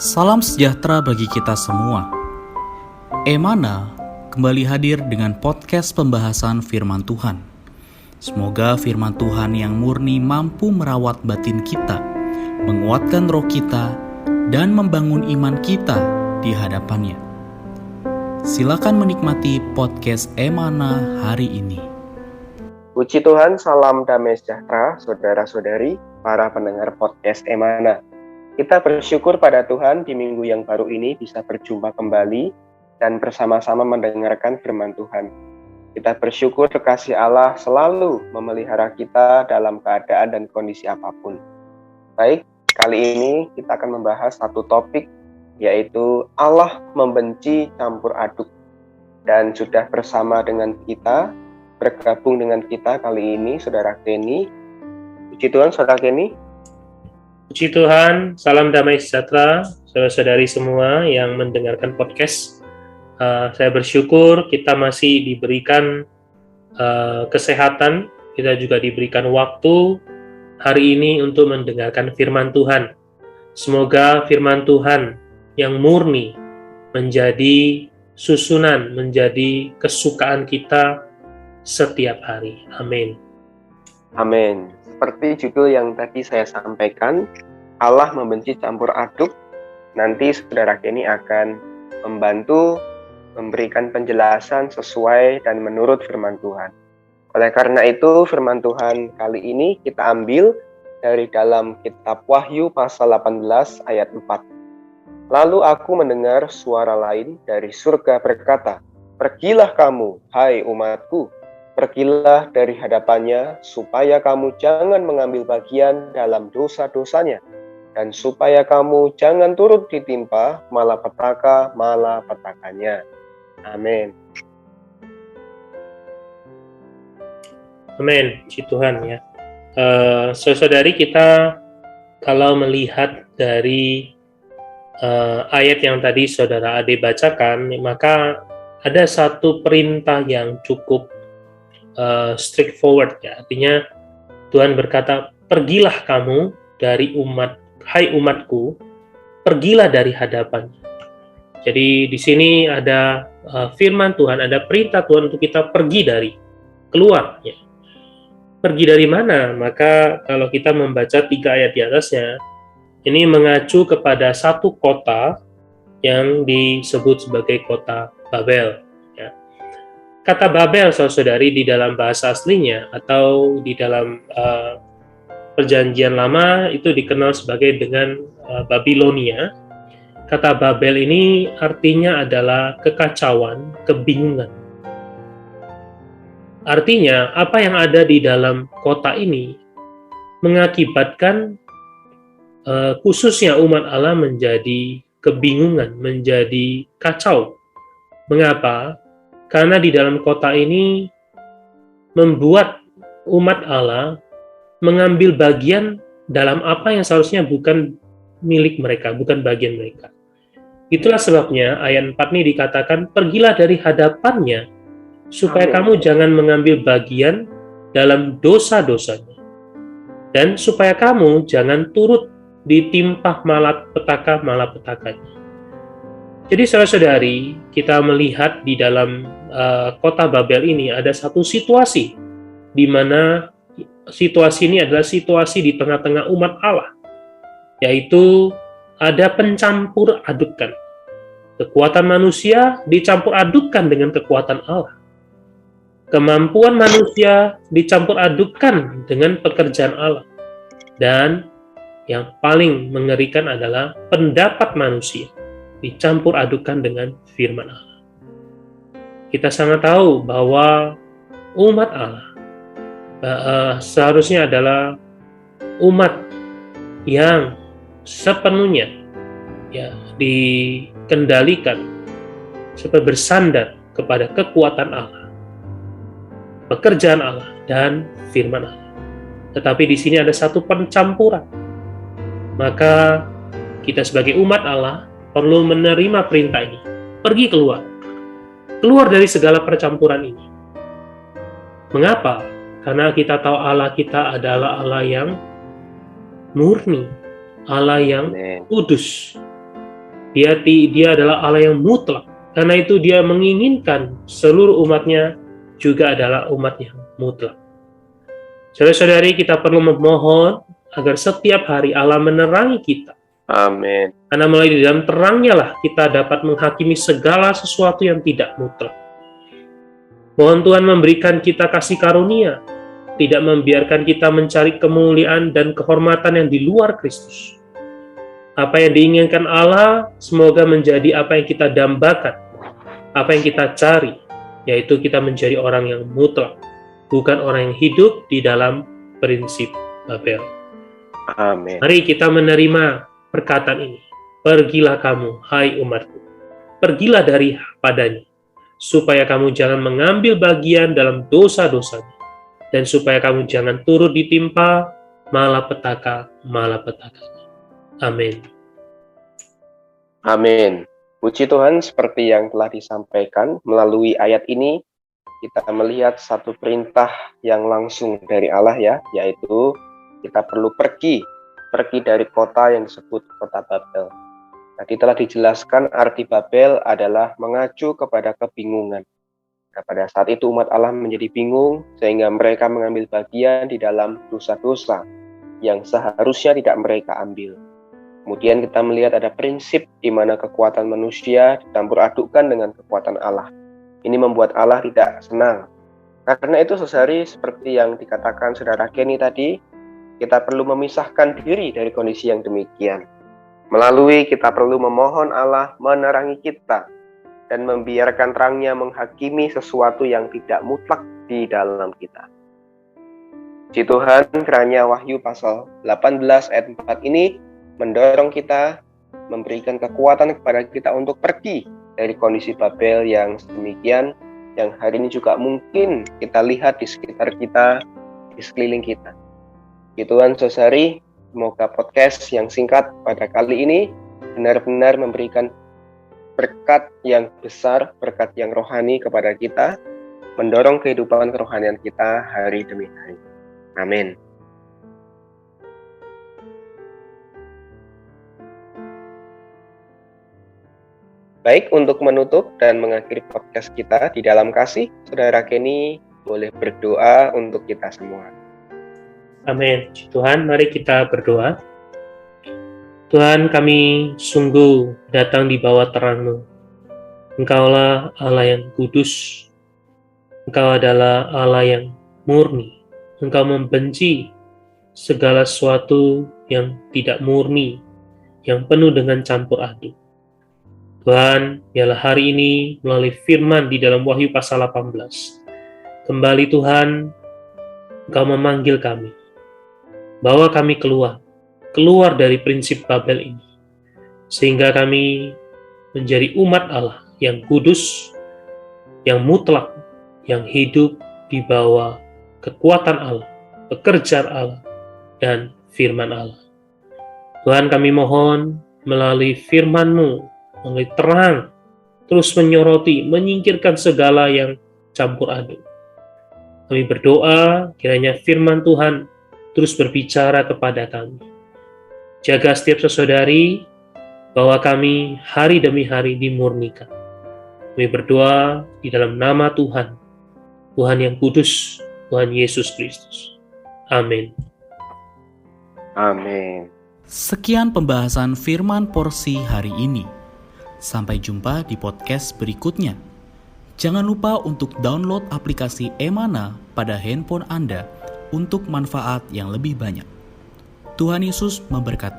Salam sejahtera bagi kita semua. Emana kembali hadir dengan podcast pembahasan firman Tuhan. Semoga firman Tuhan yang murni mampu merawat batin kita, menguatkan roh kita, dan membangun iman kita di hadapannya. Silakan menikmati podcast Emana hari ini. Puji Tuhan, salam damai sejahtera, saudara-saudari, para pendengar podcast Emana. Kita bersyukur pada Tuhan di minggu yang baru ini bisa berjumpa kembali dan bersama-sama mendengarkan firman Tuhan. Kita bersyukur kasih Allah selalu memelihara kita dalam keadaan dan kondisi apapun. Baik, kali ini kita akan membahas satu topik, yaitu Allah membenci campur aduk. Dan sudah bersama dengan kita, bergabung dengan kita kali ini, Saudara Kenny. Puji Tuhan, Saudara Kenny. Puji Tuhan, salam damai sejahtera, saudara-saudari semua yang mendengarkan podcast. Saya bersyukur kita masih diberikan kesehatan, kita juga diberikan waktu hari ini untuk mendengarkan firman Tuhan. Semoga firman Tuhan yang murni menjadi susunan, menjadi kesukaan kita setiap hari. Amin. Amin. Seperti judul yang tadi saya sampaikan, Allah membenci campur aduk. Nanti Saudara Kenny akan membantu memberikan penjelasan sesuai dan menurut firman Tuhan. Oleh karena itu, firman Tuhan kali ini kita ambil dari dalam kitab Wahyu pasal 18 ayat 4. Lalu aku mendengar suara lain dari surga berkata, "Pergilah kamu, hai umatku, pergilah dari hadapannya, supaya kamu jangan mengambil bagian dalam dosa-dosanya, dan supaya kamu jangan turut ditimpa malapetaka-malapetakanya." Amin. Amin, puji Tuhan ya. Saudari kita kalau melihat dari ayat yang tadi Saudara Ade bacakan, maka ada satu perintah yang cukup straightforward ya. Artinya Tuhan berkata, "Pergilah kamu dari hai umatku, pergilah dari hadapannya." Jadi di sini ada firman Tuhan, ada perintah Tuhan untuk kita pergi keluar ya. Pergi dari mana? Maka kalau kita membaca 3 ayat di atasnya, ini mengacu kepada satu kota yang disebut sebagai kota Babel. Kata Babel, saudari, di dalam bahasa aslinya atau di dalam perjanjian lama itu dikenal sebagai dengan Babilonia. Kata Babel ini artinya adalah kekacauan, kebingungan. Artinya, apa yang ada di dalam kota ini mengakibatkan khususnya umat Allah menjadi kebingungan, menjadi kacau. Mengapa? Karena di dalam kota ini membuat umat Allah mengambil bagian dalam apa yang seharusnya bukan milik mereka, bukan bagian mereka. Itulah sebabnya ayat 4 ini dikatakan, "Pergilah dari hadapannya, supaya kamu jangan mengambil bagian dalam dosa-dosanya, dan supaya kamu jangan turut ditimpa malapetaka-malapetakanya." Jadi saudara-saudari, kita melihat di dalam kota Babel ini ada satu situasi di mana situasi ini adalah situasi di tengah-tengah umat Allah, yaitu ada pencampur adukan. Kekuatan manusia dicampur adukan dengan kekuatan Allah. Kemampuan manusia dicampur adukan dengan pekerjaan Allah. Dan yang paling mengerikan adalah pendapat manusia dicampur adukan dengan firman Allah. Kita sangat tahu bahwa umat Allah seharusnya adalah umat yang sepenuhnya ya dikendalikan supaya bersandar kepada kekuatan Allah, pekerjaan Allah, dan firman Allah. Tetapi di sini ada satu pencampuran. Maka kita sebagai umat Allah perlu menerima perintah ini. Pergi keluar dari segala percampuran ini. Mengapa? Karena kita tahu Allah kita adalah Allah yang murni, Allah yang kudus. Dia adalah Allah yang mutlak. Karena itu dia menginginkan seluruh umatnya juga adalah umat yang mutlak. Saudara-saudari, kita perlu memohon agar setiap hari Allah menerangi kita. Amin. Karena melalui dalam terangnya lah kita dapat menghakimi segala sesuatu yang tidak mutlak. Mohon Tuhan memberikan kita kasih karunia, tidak membiarkan kita mencari kemuliaan dan kehormatan yang di luar Kristus. Apa yang diinginkan Allah, semoga menjadi apa yang kita dambakan, apa yang kita cari, yaitu kita menjadi orang yang mutlak, bukan orang yang hidup di dalam prinsip Babel. Amin. Mari kita menerima perkataan ini. Pergilah kamu, hai umatku. Pergilah dari padanya, supaya kamu jangan mengambil bagian dalam dosa-dosanya, dan supaya kamu jangan turut ditimpa malapetaka-malapetakanya. Amin. Amin. Puji Tuhan, seperti yang telah disampaikan melalui ayat ini, kita melihat satu perintah yang langsung dari Allah ya, yaitu kita perlu pergi dari kota yang disebut kota Babel. Tadi telah dijelaskan arti Babel adalah mengacu kepada kebingungan. Nah, pada saat itu umat Allah menjadi bingung sehingga mereka mengambil bagian di dalam dosa-dosa yang seharusnya tidak mereka ambil. Kemudian kita melihat ada prinsip di mana kekuatan manusia dicampur adukkan dengan kekuatan Allah. Ini membuat Allah tidak senang. Karena itu saudari, seperti yang dikatakan saudara Kenny tadi, kita perlu memisahkan diri dari kondisi yang demikian. Melalui kita perlu memohon Allah menerangi kita dan membiarkan terangnya menghakimi sesuatu yang tidak mutlak di dalam kita. Puji Tuhan, kiranya Wahyu pasal 18 ayat 4 ini mendorong kita, memberikan kekuatan kepada kita untuk pergi dari kondisi Babel yang sedemikian, yang hari ini juga mungkin kita lihat di sekitar kita, di sekeliling kita. Tuhan saudari, semoga podcast yang singkat pada kali ini benar-benar memberikan berkat yang besar, berkat yang rohani kepada kita, mendorong kehidupan kerohanian kita hari demi hari. Amin. Baik, untuk menutup dan mengakhiri podcast kita di dalam kasih, saudara Kenny boleh berdoa untuk kita semua. Amin. Tuhan, mari kita berdoa. Tuhan, kami sungguh datang di bawah terang-Mu. Engkaulah Allah yang kudus. Engkau adalah Allah yang murni. Engkau membenci segala sesuatu yang tidak murni, yang penuh dengan campur aduk. Tuhan, biarlah hari ini melalui firman di dalam Wahyu pasal 18. Kembali Tuhan, Engkau memanggil kami. Bawa kami keluar dari prinsip Babel ini. Sehingga kami menjadi umat Allah yang kudus, yang mutlak, yang hidup di bawah kekuatan Allah, pekerjaan Allah, dan firman Allah. Tuhan, kami mohon melalui firman-Mu, melalui terang, terus menyoroti, menyingkirkan segala yang campur aduk. Kami berdoa, kiranya firman Tuhan terus berbicara kepada kami. Jaga setiap saudari, bahwa kami hari demi hari dimurnikan. Kami berdoa di dalam nama Tuhan, Tuhan yang kudus, Tuhan Yesus Kristus. Amin. Amin. Sekian pembahasan firman porsi hari ini. Sampai jumpa di podcast berikutnya. Jangan lupa untuk download aplikasi Emana pada handphone Anda untuk manfaat yang lebih banyak. Tuhan Yesus memberkati.